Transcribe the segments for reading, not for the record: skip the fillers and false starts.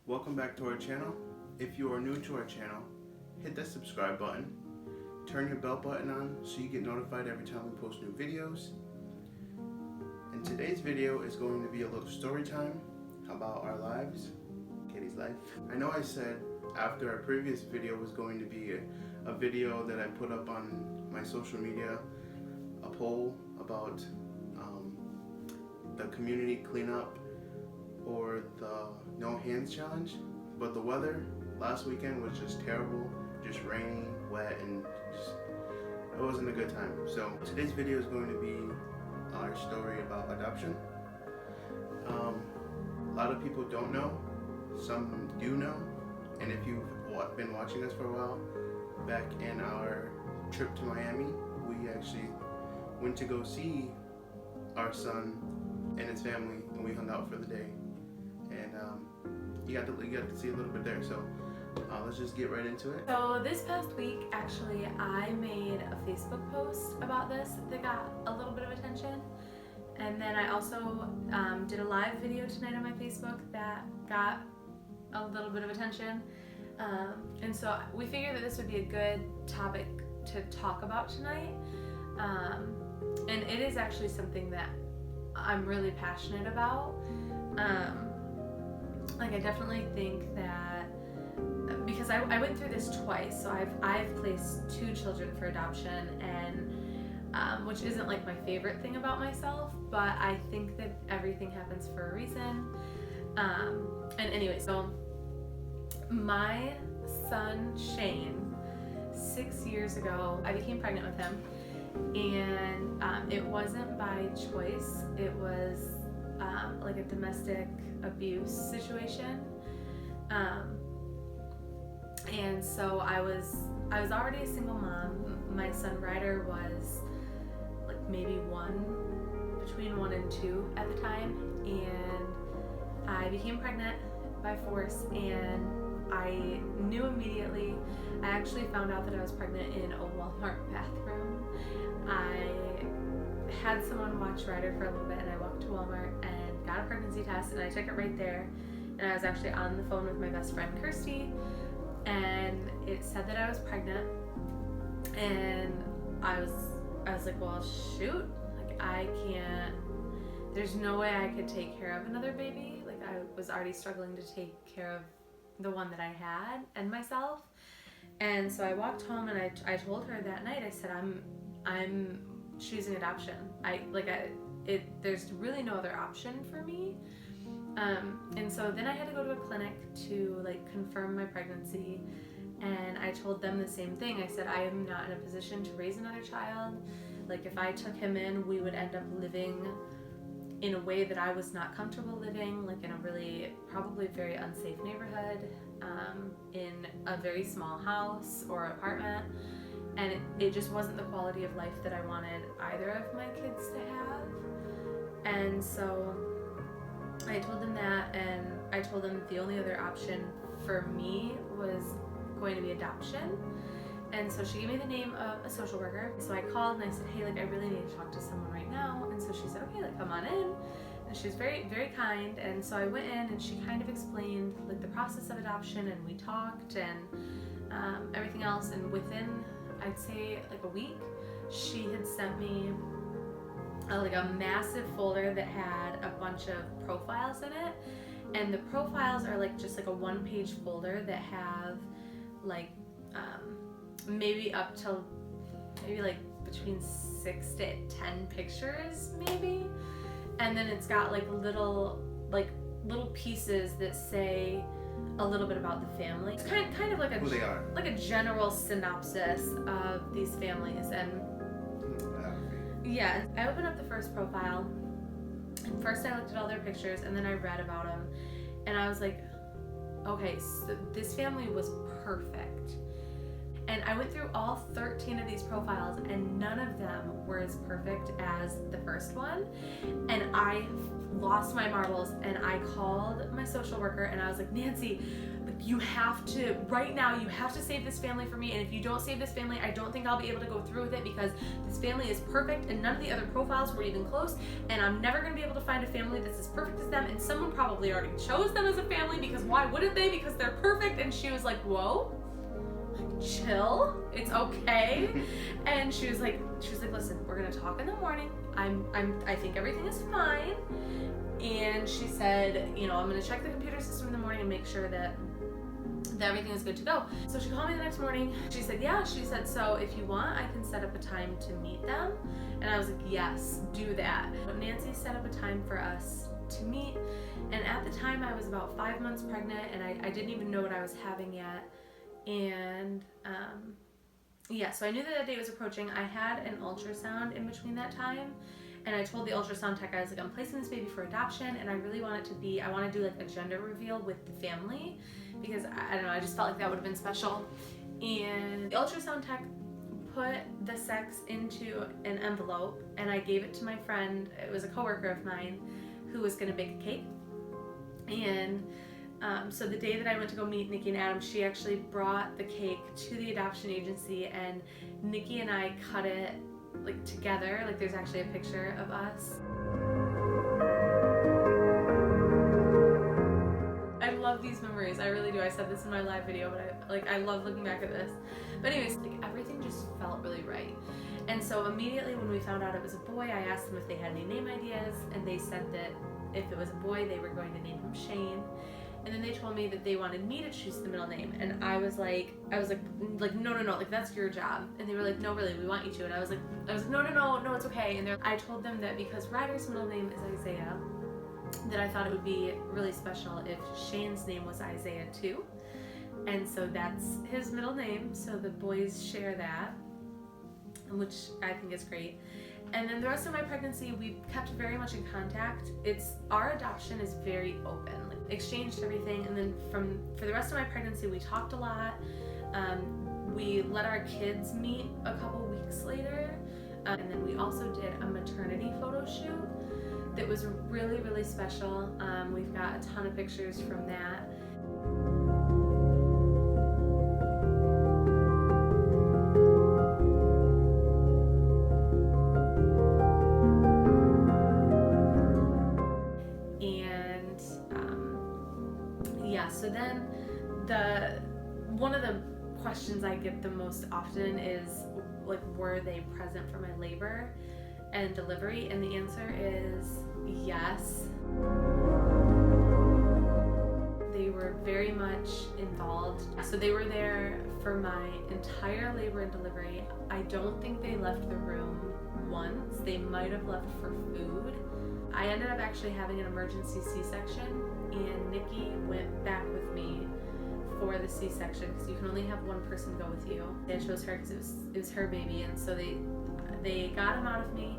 Welcome back to our channel. If you are new to our channel, hit that subscribe button, turn your bell button on so you get notified every time we post new videos. And today's video is going to be a little story time about our lives, Katie's life. I know I said after our previous video was going to be a video that I put up on my social media, a poll about the community cleanup or the no hands challenge, but the weather last weekend was just terrible, just rainy, wet, and just, it wasn't a good time. So today's video is going to be our story about adoption. A lot of people don't know, some do know, and if you've been watching us for a while, back in our trip to Miami, we actually went to go see our son and his family, and we hung out for the day. And you got to see a little bit there, so let's just get right into it. So this past week, actually, I made a Facebook post about this that got a little bit of attention. And then I also did a live video tonight on my Facebook that got a little bit of attention. And so we figured that this would be a good topic to talk about tonight. And it is actually something that I'm really passionate about. I definitely think that, because I went through this twice, so I've placed 2 children for adoption, and which isn't like my favorite thing about myself, but I think that everything happens for a reason. And anyway, so my son Shane, 6 years ago, I became pregnant with him, and it wasn't by choice. It was like a domestic abuse situation, and so I was already a single mom. My son Ryder was like maybe between 1 and 2 at the time, and I became pregnant by force, and I knew immediately. I actually found out that I was pregnant in a Walmart bathroom. I had someone watch Ryder for a little bit, and I walked to Walmart and got a pregnancy test, and I took it right there. And I was actually on the phone with my best friend Kirsty, and it said that I was pregnant. And I was like, well, shoot, like I can't. There's no way I could take care of another baby. Like I was already struggling to take care of the one that I had and myself. And so I walked home, and I told her that night. I said, I'm choosing adoption. There's really no other option for me. And so then I had to go to a clinic to confirm my pregnancy, and I told them the same thing. I said, I am not in a position to raise another child. Like if I took him in, we would end up living in a way that I was not comfortable living, like in a really probably very unsafe neighborhood, in a very small house or apartment. And it just wasn't the quality of life that I wanted either of my kids to have. And so I told them that, and I told them the only other option for me was going to be adoption. And so she gave me the name of a social worker. So I called and I said, hey, I really need to talk to someone right now. And so she said, okay, come on in. And she was very, very kind. And so I went in, and she kind of explained the process of adoption, and we talked and everything else. And within, I'd say a week, she had sent me a massive folder that had a bunch of profiles in it, and the profiles are just a 1-page folder that have maybe up to between 6 to 10 pictures maybe, and then it's got little pieces that say a little bit about the family. It's kind of who they are, like a general synopsis of these families. And yeah, I opened up the first profile, and first I looked at all their pictures, and then I read about them, and I was like, okay, so this family was perfect. And I went through all 13 of these profiles, and none of them were as perfect as the first one. And I lost my marbles, and I called my social worker, and I was like, Nancy, you have to, right now, you have to save this family for me. And if you don't save this family, I don't think I'll be able to go through with it, because this family is perfect and none of the other profiles were even close. And I'm never going to be able to find a family that's as perfect as them. And someone probably already chose them as a family, because why wouldn't they? Because they're perfect. And she was like, whoa, chill, it's okay. And she was like, listen, we're gonna talk in the morning. I think everything is fine. And she said, I'm gonna check the computer system in the morning and make sure that everything is good to go. So she called me the next morning. She said, yeah. She said, so if you want, I can set up a time to meet them. And I was like, yes, do that. But Nancy set up a time for us to meet. And at the time, I was about 5 months pregnant, and I didn't even know what I was having yet. And so I knew that date was approaching. I had an ultrasound in between that time, and I told the ultrasound tech, I was like, I'm placing this baby for adoption, and I really want it to be, I want to do like a gender reveal with the family, because I don't know, I just felt like that would have been special. And the ultrasound tech put the sex into an envelope, and I gave it to my friend. It was a coworker of mine who was going to bake a cake. And so the day that I went to go meet Nikki and Adam, she actually brought the cake to the adoption agency, and Nikki and I cut it like together. Like there's actually a picture of us. I love these memories, I really do. I said this in my live video, but I love looking back at this. But anyways, like everything just felt really right. And so immediately when we found out it was a boy, I asked them if they had any name ideas, and they said that if it was a boy, they were going to name him Shane. And then they told me that they wanted me to choose the middle name. And I was like, no, like that's your job. And they were like, no, really, we want you to. And I was like, no, it's okay. And I told them that because Ryder's middle name is Isaiah, that I thought it would be really special if Shane's name was Isaiah too. And so that's his middle name. So the boys share that, which I think is great. And then the rest of my pregnancy, we kept very much in contact. Our adoption is very open, like exchanged everything. And then for the rest of my pregnancy, we talked a lot. We let our kids meet a couple weeks later. And then we also did a maternity photo shoot that was really, really special. We've got a ton of pictures from that. So then one of the questions I get the most often is like, were they present for my labor and delivery? And the answer is yes. They were very much involved. So they were there for my entire labor and delivery. I don't think they left the room once. They might have left for food. I ended up actually having an emergency C-section, and Nikki went back with me for the C-section, because you can only have one person go with you. I chose her because it was her baby, and so they got him out of me,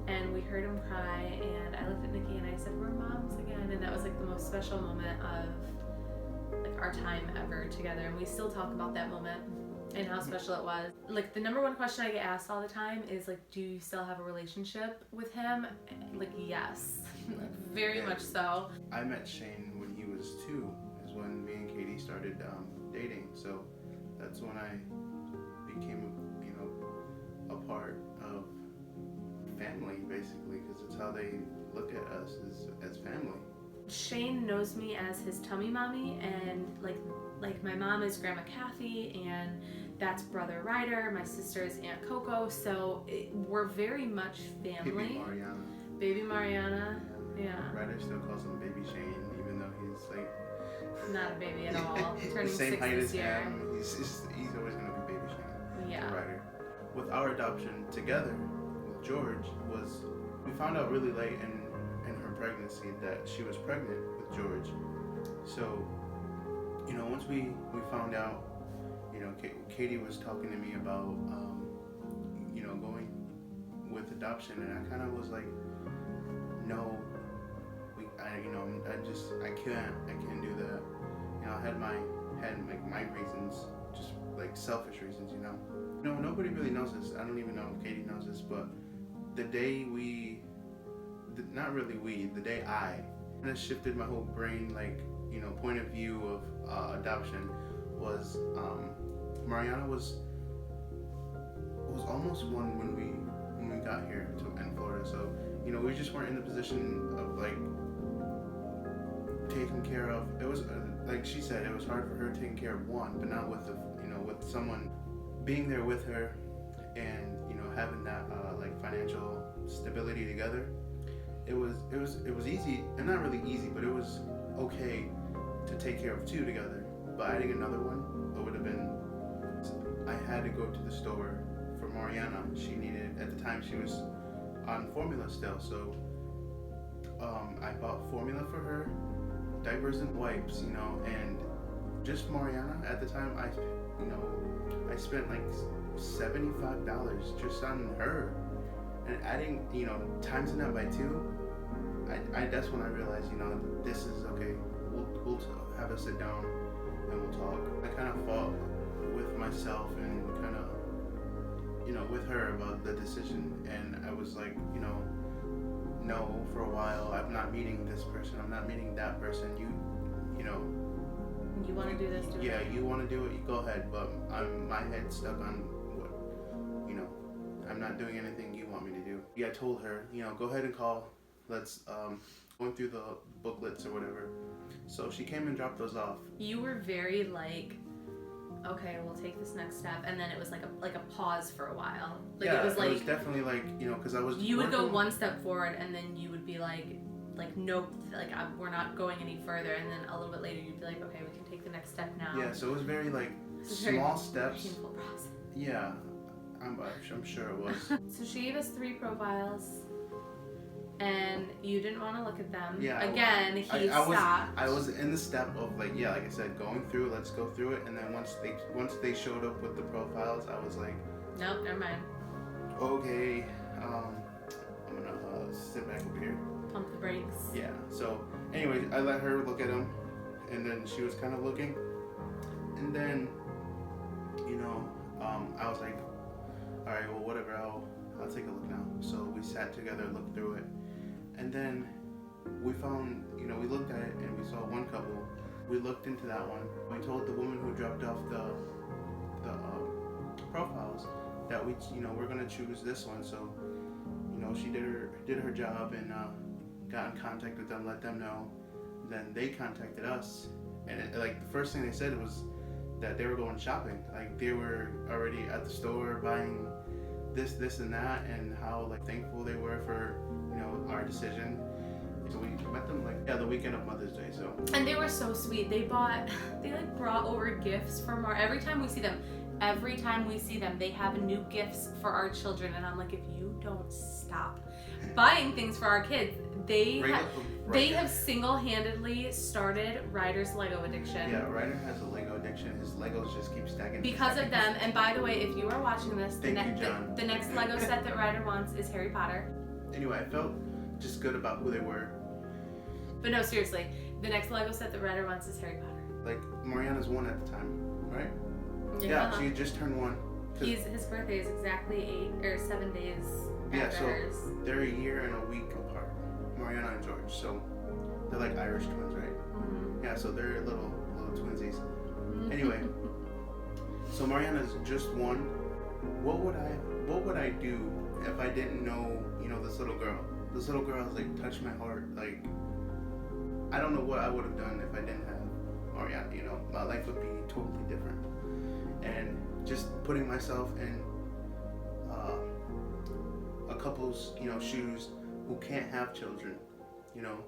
and we heard him cry, and I looked at Nikki and I said, we're moms again. And that was like the most special moment of like our time ever together, and we still talk about that moment and how special it was. Like the number one question I get asked all the time is like, do you still have a relationship with him? Like, yes. Very much so. I met Shane when he was 2, is when me and Katie started dating. So that's when I became, a part of family, basically, because it's how they look at us as family. Shane knows me as his tummy mommy, and like my mom is Grandma Kathy, and that's Brother Ryder. My sister is Aunt Coco. So we're very much family. Baby Mariana. Yeah. Ryder still calls him Baby Shane, even though he's like not a baby at all. Turning the same 6 height this as year. him. He's always gonna be Baby Shane. Yeah. Ryder. With our adoption together with George, we found out really late in her pregnancy that she was pregnant with George. So, once we found out, Katie was talking to me about, going with adoption, and I kind of was like, no, I can't do that. I had my reasons just like selfish reasons, you know. No, nobody really knows this. I don't even know if Katie knows this, but the day the day I kind of shifted my whole brain, like, you know, point of view of adoption was Mariana was almost one when we got here in Florida. So, you know, we just weren't in the position of like taking care of. It was like she said, it was hard for her taking care of one, but not with with someone being there with her, and you know, having that like financial stability together. It was easy, and not really easy, but it was okay to take care of two together. But adding another one, it would have been. I had to go to the store for Mariana. She needed, at the time she was on formula still, so I bought formula for her, diapers and wipes, you know, and just Mariana at the time. I spent like $75 just on her, and adding, you know, times that by two. I that's when I realized, you know, this is okay. We'll have a sit down and we'll talk. I kind of fought with myself and kind of, you know, with her about the decision, and I was like, you know, no, for a while, I'm not meeting this person, I'm not meeting that person. You know. You want to do this? Do yeah, it. you want to do it, you go ahead. But my head's stuck on what, you know. I'm not doing anything you want me to do. Yeah, I told her, you know, go ahead and call. Let's going through the booklets or whatever. So she came and dropped those off. You were very like, okay, we'll take this next step, and then it was like a pause for a while. Like yeah, it was like, it was definitely like, you know, because I was. You would go one step forward, and then you would be like nope, like we're not going any further, and then a little bit later you'd be like, okay, we can take the next step now. Yeah, so it was very like It's a small very steps. Painful process. Yeah, I'm sure it was. So she gave us 3 profiles, and you didn't want to look at them. Yeah. Again, he stopped. I was in the step of like, yeah, like I said, going through. Let's go through it, and then once they showed up with the profiles, I was like, Nope, never mind. okay, I'm gonna sit back over here. Pump the brakes. Yeah. So, anyway, I let her look at them, and then she was kind of looking, and then, you know, I was like, all right, well, whatever, I'll take a look now. So we sat together, looked through it, and then we found, you know, we looked at it and we saw one couple. We looked into that one. We told the woman who dropped off the profiles that we're gonna choose this one. So, you know, she did her job and got in contact with them, let them know. Then they contacted us, and like the first thing they said was that they were going shopping. Like they were already at the store buying this and that, and how like thankful they were for, you know, our decision. So we met them like the weekend of Mother's Day. So And they were so sweet. They brought over gifts from every time we see them, they have new gifts for our children, and I'm like, if you don't stop buying things for our kids, they have single-handedly started Ryder's Lego addiction. Yeah, Ryder has a Lego addiction. His Legos just keep stacking. Because of them. And by the way, if you are watching this, the next Lego set that Ryder wants is Harry Potter. Anyway, I felt just good about who they were. But no, seriously, the next Lego set that Ryder wants is Harry Potter. Like Mariana's 1 at the time, right? Yeah, she had just turned 1. His birthday is exactly 7 days after hers. They're a year and a week apart, Mariana and George. So they're like Irish twins, right? Mm-hmm. Yeah, so they're little twinsies. Anyway, so Mariana's just 1. What would I do if I didn't know, you know, this little girl? This little girl has like touched my heart. Like, I don't know what I would have done if I didn't have Mariana. You know, my life would be totally different. And just putting myself in a couple's, you know, shoes who can't have children, you know,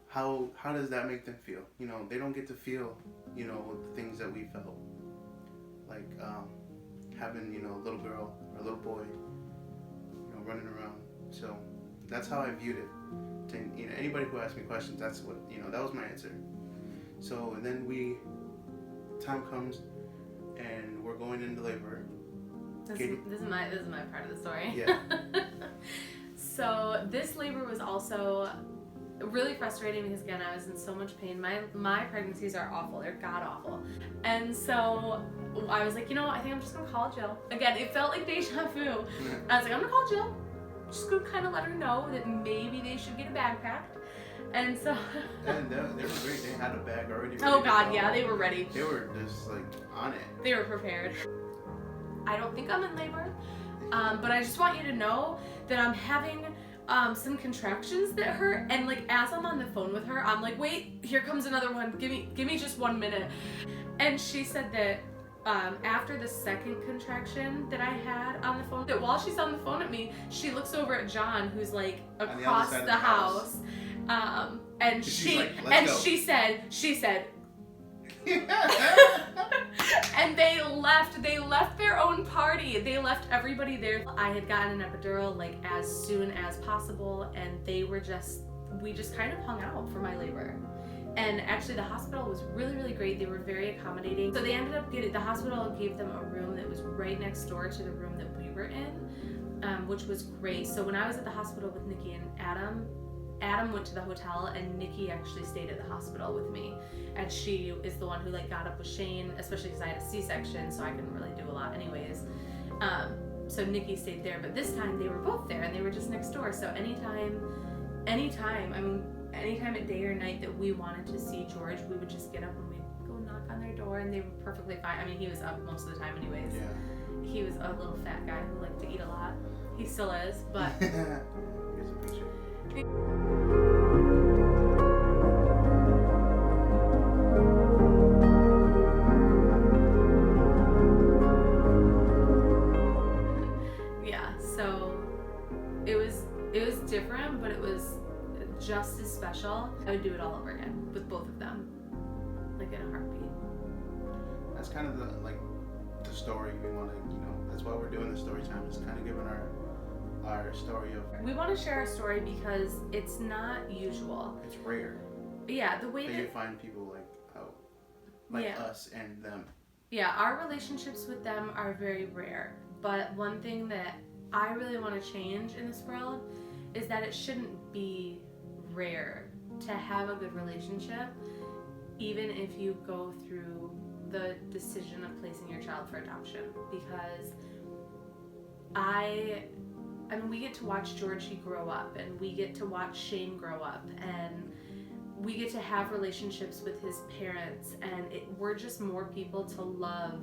how does that make them feel? You know, they don't get to feel, you know, the things that we felt, like having, you know, a little girl or a little boy, you know, running around. So that's how I viewed it. To, you know, anybody who asked me questions, that's what, you know, that was my answer. So and then time comes and we're going into labor. This is my part of the story. Yeah. So this labor was also really frustrating because again I was in so much pain. My pregnancies are awful. They're god awful. And so I was like, you know, I think I'm just gonna call Jill. Again, it felt like deja vu. I was like, I'm gonna call Jill. Just gonna kind of let her know that maybe they should get a bag packed. And so and they were great. They had a bag already. oh god, yeah, they were ready. They were just like on it. They were prepared. I don't think I'm in labor, but I just want you to know that I'm having some contractions that hurt, and like as I'm on the phone with her, I'm like, wait, here comes another one. Give me just 1 minute. And she said that after the second contraction that I had on the phone, that while she's on the phone at me, she looks over at John, who's like across the house, and she said. And they left their own party. They left everybody there. I had gotten an epidural like as soon as possible, and we just kind of hung out for my labor. And actually the hospital was really, really great. They were very accommodating. So they ended up the hospital gave them a room that was right next door to the room that we were in, which was great. So when I was at the hospital with Nikki and Adam went to the hotel, and Nikki actually stayed at the hospital with me, and she is the one who like got up with Shane, especially because I had a C-section, so I couldn't really do a lot anyways. So Nikki stayed there, but this time they were both there and they were just next door. So anytime, I mean, anytime at day or night that we wanted to see George, we would just get up and we'd go knock on their door, and they were perfectly fine. I mean, he was up most of the time anyways. Yeah. He was a little fat guy who liked to eat a lot. He still is, but Here's a picture. Yeah, so it was different, but it was just as special. I would do it all over again with both of them, like in a heartbeat. That's kind of the story we want to, that's why we're doing the story time, is kind of giving our story of. We want to share our story because it's not usual. It's rare. Yeah, the way that that you find people like us and them. Yeah, our relationships with them are very rare. But one thing that I really want to change in this world is that it shouldn't be rare to have a good relationship, even if you go through the decision of placing your child for adoption. Because I mean, we get to watch Georgie grow up, and we get to watch Shane grow up, and we get to have relationships with his parents, and we're just more people to love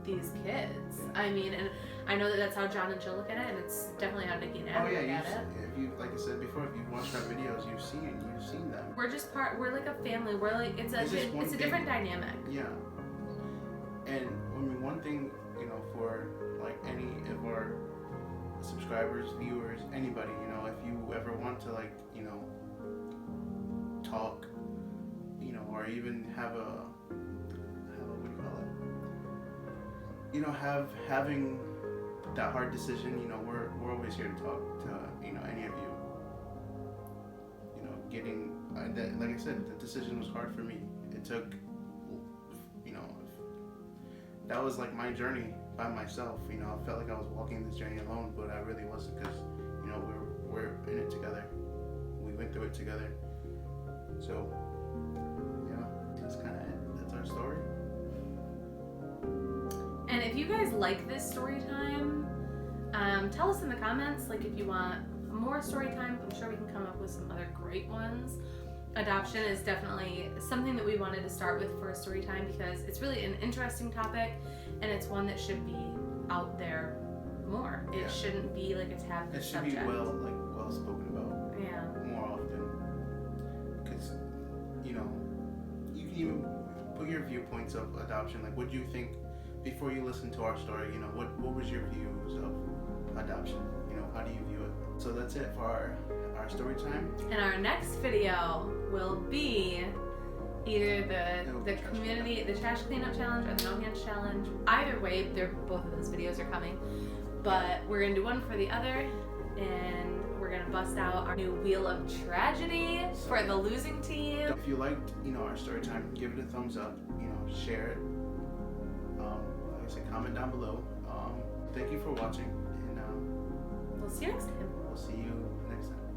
these kids. I mean, and I know that that's how John and Jill look at it, and it's definitely how Nikki and Adam look at it. If you, like I said before, if you've watched our videos, you've seen them. We're just we're like a family. We're like, it's a different dynamic. Yeah. And I mean, one thing, for like any of our subscribers, viewers, anybody, if you ever want to talk, or even have having that hard decision, we're always here to talk to, any of you. Getting, like I said, the decision was hard for me. It took, that was like my journey by myself. I felt like I was walking this journey alone, but I really wasn't, because, we're in it together. We went through it together. So, yeah, that's kind of it. That's our story. And if you guys like this story time, tell us in the comments, like, if you want more story time. I'm sure we can come up with some other great ones. Adoption is definitely something that we wanted to start with for a story time because it's really an interesting topic, and it's one that should be out there more. It shouldn't be like a taboo subject. It should be well spoken about. Yeah. More often, because you can even put your viewpoints of adoption. Like, what do you think before you listen to our story? What was your views of adoption? How do you view it? So that's it for our story time. And our next video will be either the community, the trash cleanup challenge, or the no hands challenge. Either way, both of those videos are coming. But we're gonna do one for the other, and we're gonna bust out our new Wheel of Tragedy for the losing team. If you liked, our story time, give it a thumbs up. Share it. Like I said, comment down below. Thank you for watching, and we'll see you next time. We'll see you next time.